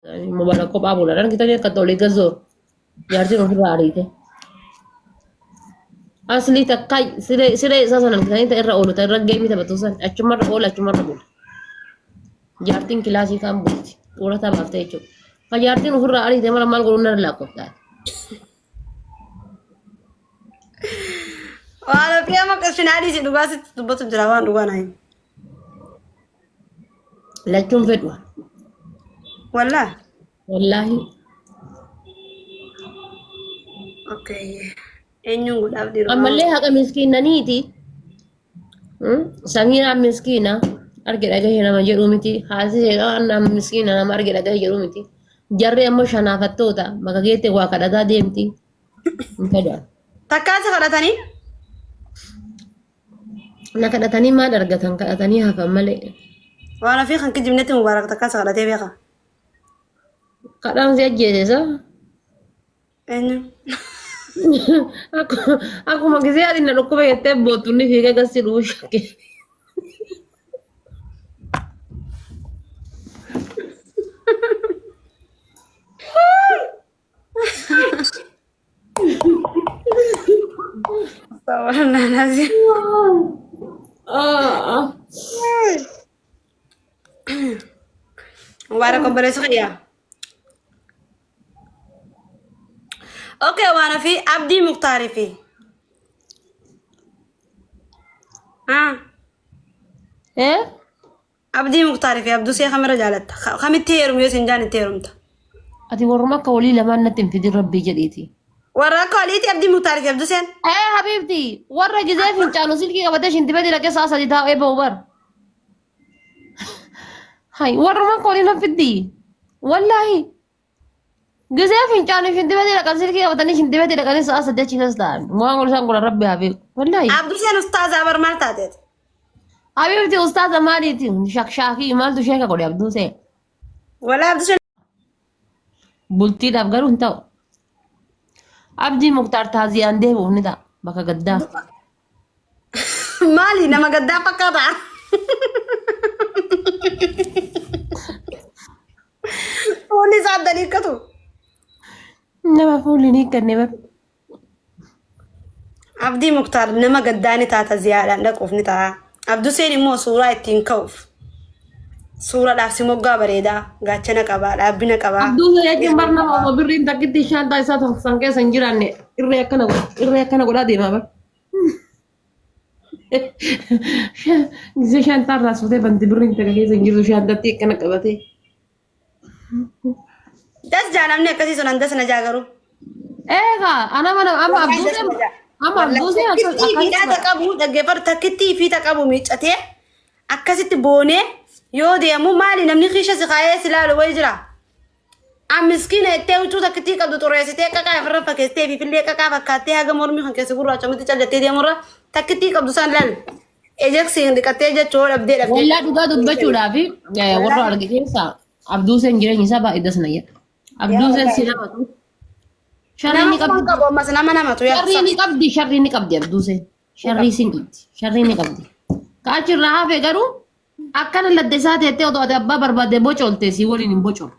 Mubarak kophaa bulan kita lihat katolik gazo. Jaartiin ofirraa ariite. Asli takkai siree isaa sanan kita irra oolu ta irra geemii taphatu san achumarra oola achumarra bula. Jaartiin kilaasii kan bulti. Xurataa baaftee jechuudha. Kan jaartiin ofirraa ariite mala maal godhuun narra lakkooftaa. Waan ofii amma qashinaadii si dhugaa sitti dubbatu jira waan dhugaa nahi. Lachuun fedhu. Wallah. Wallaahi. Okay. Eenyuun godhaaf dhiiroo. Ammallee haqa miskiinaniiti. Samiiraan miskiina arge dhagahee nama jedhu miti. Haasii jedhaa nama miskiina nama arge dhagahee jedhu miti. Jarri ammoo shanaafattoota bakka geette waa kadhataa deemti. Hin fedhan. Takkaasa kadhatanii? Na kadhatanii maal argatan kadhatanii hafan malee. Waan ofii kan kijibnetti mubaarak takkaasa kadhatee beeka. Kadhaan si ajjeesisa. Eenyu? Akkuma gisee ati na dhukkuba jettee boottunni fiigee gassi dhuu shakke. Tawaran nasi. Mubarak obboleessa kiyya. Okay, waan ofii Abdii Muktaarii fi. Abdii Muktaarii fi Abduu see kamira jaalatta. Kamitti heerumu yoo isin jaan itti heerumta. Ati warruma akka walii lamaan natti hin fidin rabbii jedhiiti. Warra akka waliiti Abdii Muktaarii fi Abduu seen. Habibti warra gisee fincaanu silkii qabatee shintifee dira keessa asadi taa'ee ba'ubar. Hai warruma akka walii nan fiddi. Wallaahi. Gisee fincaanu shintifee dira kan silkii qabatanii shintifee dira kan sa'a sadii achi keessa ta'an. Waan ol isaan godhan rabbi habiib. Wallaahi. Abduu seen ustaazaa bar maal taateet? Habibti ustaaza maaliiti? Shakshaakii maaltu sheeka godhe Abduu see? Wala Abduu seen. Bultiidhaaf garuu hin ta'u. Abdii Muktaar taaziyaan deebi'uuf ni ta'a bakka gaddaa. Maali nama gaddaa fakkaata? Fuulli isaa adda hiikkatu. Nama fuulli ni hiikkanne bar. Abdii Muktaar nama gaddaa ni taata ziyaadhaan dhaquuf ni ta'a. Abduu seen immoo suuraa ittiin ka'uuf. Suuraadhaaf si moggaa bareedaa gaachana qabaa dhaabbina qabaa. Abduu jechuun barna nama birriin takkitti shaantaa isaa san keessa hin jiraanne irree akkana godhaa deemaa bar. Gisee shaantaa irraa fuutee banti birriin takka keessa hin jirtu shaantatti akkana qabatee. Das jaalamni akkasii sun handa sana jaagaru. Eegaa amma Abduu seen Fiidhaa qabu dhaggeeffatu takkittii fi qabu miiccatee akkasitti boonee. Yoo deemu maali namni kiisha si kaayee si laalu wayi jira. Miskiina ittee huccuu takkitti qabdu xureessitee qaqaa ofirra fakkeessitee fi fillee qaqaa fakkaattee haga mormii kan keessa gurraacha miti callattee deemurra takkitti qabdu san laal. Ejeksiin dhiqattee jechuu dhabdee dhabdee. Wallaa dhugaa dubbachuudhaaf warra arge keessaa Abduu seen jireenyi isaa baay'ee dasna jedha. Abduu seen si namatu. Sharrii ni qabdi. Sharrii ni qabdi Abduu seen. Sharrii sin qabdi. Sharrii ni qabdi. Kaachirraa hafe garuu. Akkana ladde isaa teettee otoo ati abbaa barbaadde bocooltee si waliin hin bocoolu.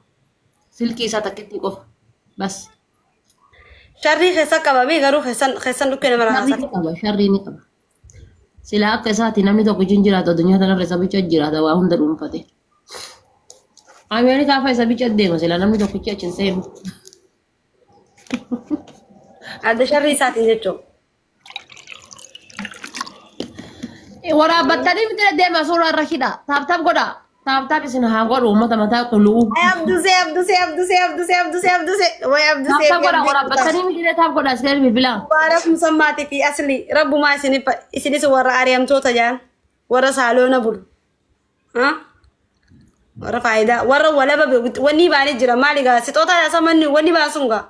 Silkii isaa takkitti qofa. Bas. Sharrii keessa qabamee garuu keessan dhukkee nama raasa. Sharrii ni qaba. Silaa akka isaati namni tokko hin jiraatu addunyaa kanarra isa bicha jiraata waa hunda dhuunfate. Ameerikaa fa'a isa bicha deema silaa namni tokkichi achi hin seenu. Adda sharrii isaatiin jechuudha. Waraabbattanii miti deema suuraa irra hidha. Taaptaap godha. Taaptaap isin haa godhu uummata mataa quluu. Abdusee. Way Abdusee. Taaptaap godha waraabbattanii miti taap godha isin bilbilaa. Baaraaf musammaatii fi asli rabbumaa isinis warra ari'amtoota jaan warra saaloona bulu. Warra faayidaa warra walaba wanni baanii jira maali gaa sixoota yaasa manni wanni baansuun gaa.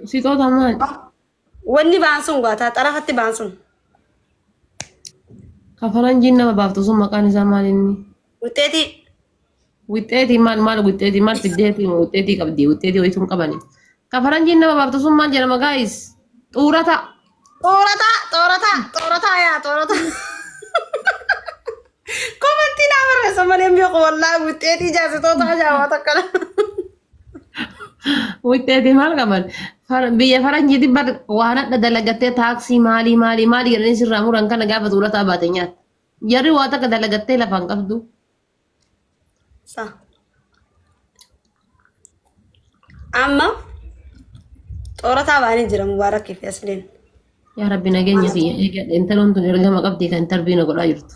Sixoota maali? Wanni baansuun gaa taa xarafatti baansuun. Kafaranjiin nama baaftu sun maqaan isaa maal inni? Wixxeetii. Wixxeetii maal wixxeetii maal fiddeetii wixxeetii qabdi wixxeetii wayituun qabani. Kafaranjiin nama baaftu sun maal jedhama gaayis? Xuurata. Xoorata. Komantii naa barreessa malee mi'a wallaahi wixxeetii jaasitoota ajaa'ibaa takkana. Witteeti maal qaban? Biyya faranjiitti bar waan adda dalagattee taaksii maalii jedhanii sirraa muran kana gaafa tuulataa baate nyaata. Jarri waa takka dalagattee lafaan qabdu. Sa. Amma xoorataa baanii jira Mubaarakii fi Asliin. Yaa Rabbi nageenya kiyya eegadha. Intaloon tun ergama qabdii kan tarbiina godhaa jirtu.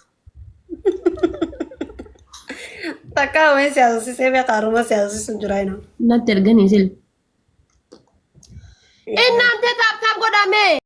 Takka wayii siyaasasisee beekaa haruma siyaasasisu jira inni. Natti erganii sil. Innaan ta'e taap godhame.